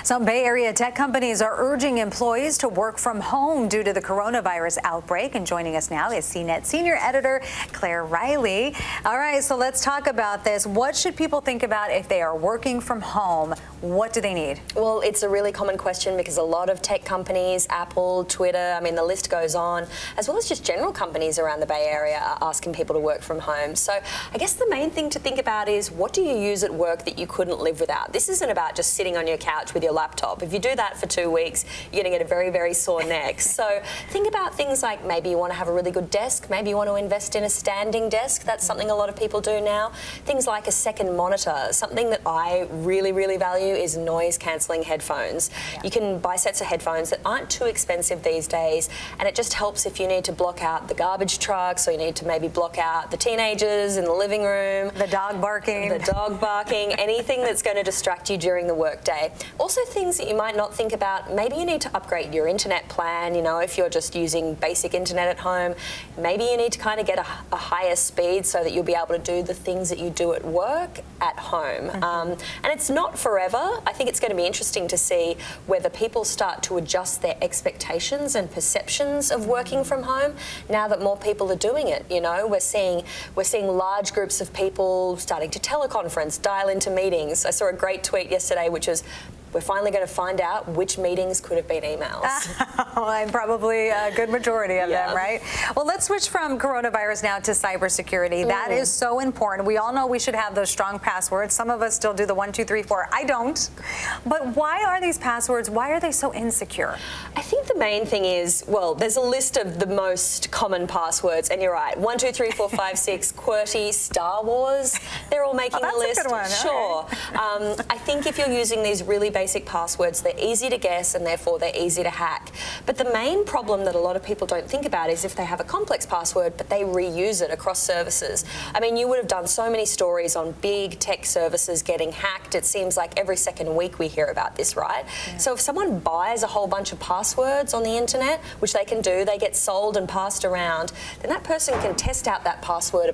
Some Bay Area tech companies are urging employees to work from home due to the coronavirus outbreak. And joining us now is CNET senior editor Reilly. All right, so let's talk about this. What should people think about if they are working from home? What do they need? Well, it's a really common question because a lot of tech companies, Apple, Twitter, I mean, the list goes on, as well as just general companies around the Bay Area are asking people to work from home. So I guess the main thing to think about is, what do you use at work that you couldn't live without? This isn't about just sitting on your couch with your laptop. If you do that for 2 weeks, you're going to get a very, very sore neck. So think about things like maybe you want to have a really good desk, maybe you want to invest in a standing desk. That's something a lot of people do now. Things like a second monitor. Something that I really, really value is noise cancelling headphones. Yeah. You can buy sets of headphones that aren't too expensive these days, and it just helps if you need to block out the garbage trucks, or you need to maybe block out the teenagers in the living room. The dog barking. The dog barking, anything that's going to distract you during the workday. Also things that you might not think about, maybe you need to upgrade your internet plan, you know, if you're just using basic internet at home, maybe you need to kind of get a higher speed so that you'll be able to do the things that you do at work at home. And it's not forever. I think it's going to be interesting to see whether people start to adjust their expectations and perceptions of working from home now that more people are doing it. You know, we're seeing large groups of people starting to teleconference, dial into meetings. I saw a great tweet yesterday which was, we're finally going to find out which meetings could have been emails. And probably a good majority of them, right? Well, let's switch from coronavirus now to cybersecurity. That is so important. We all know we should have those strong passwords. Some of us still do the 1, 2, 3, 4. I don't. But why are these passwords, why are they so insecure? I think the main thing is, well, there's a list of the most common passwords, and you're right. 1, 2, 3, 4, 5, 6, QWERTY, Star Wars. They're all making the list. That's a good one. Sure. Right. I think if you're using these really basic passwords, they're easy to guess and therefore they're easy to hack. But the main problem that a lot of people don't think about is if they have a complex password but they reuse it across services. I mean, you would have done so many stories on big tech services getting hacked. It seems like every second week we hear about this, right? Yeah. So if someone buys a whole bunch of passwords on the internet, which they can do, they get sold and passed around, then that person can test out that password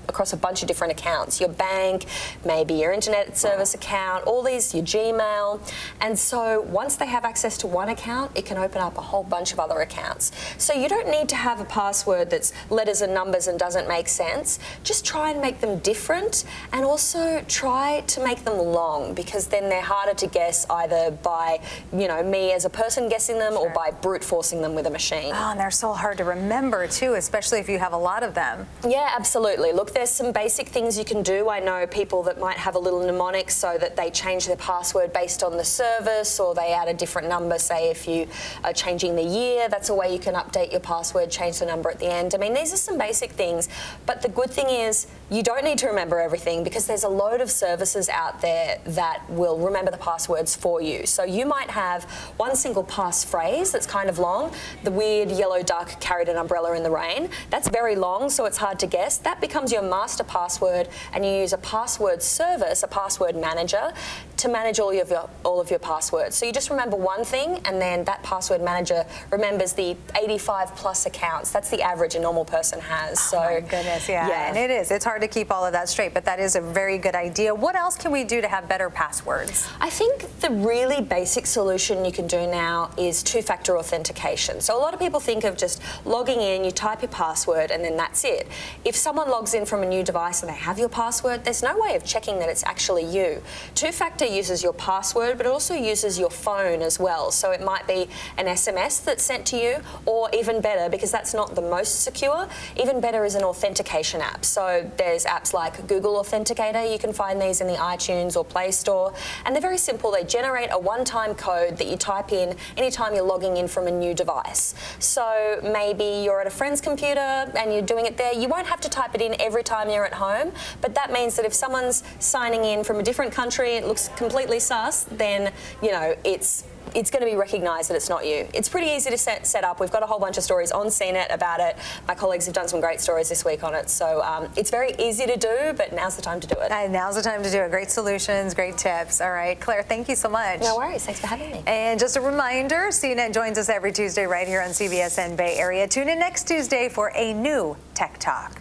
across a bunch of different accounts. Your bank, maybe your internet service account, all these, your Gmail. And so once they have access to one account, it can open up a whole bunch of other accounts. So you don't need to have a password that's letters and numbers and doesn't make sense. Just try and make them different, and also try to make them long, because then they're harder to guess either by, you know, me as a person guessing them or by brute forcing them with a machine. Oh, and they're so hard to remember too, especially if you have a lot of them. Yeah, absolutely. Look, there's some basic things you can do. I know people that might have a little mnemonic so that they change their password based on the service, or they add a different number. Say if you are changing the year, that's a way you can update your password, change the number at the end. I mean, these are some basic things, but the good thing is you don't need to remember everything, because there's a load of services out there that will remember the passwords for you. So you might have one single passphrase that's kind of long. The weird yellow duck carried an umbrella in the rain. That's very long, so it's hard to guess. That becomes your master password, and you use a password service, a password manager, to manage all of your passwords. So you just remember one thing, and then that password manager remembers the 85 plus accounts. That's the average a normal person has. Oh, my goodness, yeah. And it's hard to keep all of that straight, but that is a very good idea. What else can we do to have better passwords? I think the really basic solution you can do now is two-factor authentication. So a lot of people think of just logging in, you type your password, and then that's it. If someone logs in from a new device and they have your password, there's no way of checking that it's actually you. Two-factor uses your password, but it also uses your phone as well. So it might be an SMS that's sent to you, or even better, because that's not the most secure, even better is an authentication app. So there's apps like Google Authenticator. You can find these in the iTunes or Play Store, and they're very simple. They generate a one-time code that you type in anytime you're logging in from a new device. So maybe you're at a friend's computer and you're doing it there. You won't have to type it in every time you're at home, but that means that if someone's signing in from a different country, it looks completely sus, then, you know, it's going to be recognised that it's not you. It's pretty easy to set up. We've got a whole bunch of stories on CNET about it. My colleagues have done some great stories this week on it. So it's very easy to do, but now's the time to do it. Now's the time to do it. Great solutions, great tips. All right, Claire, thank you so much. No worries. Thanks for having me. And just a reminder, CNET joins us every Tuesday right here on CBSN Bay Area. Tune in next Tuesday for a new Tech Talk.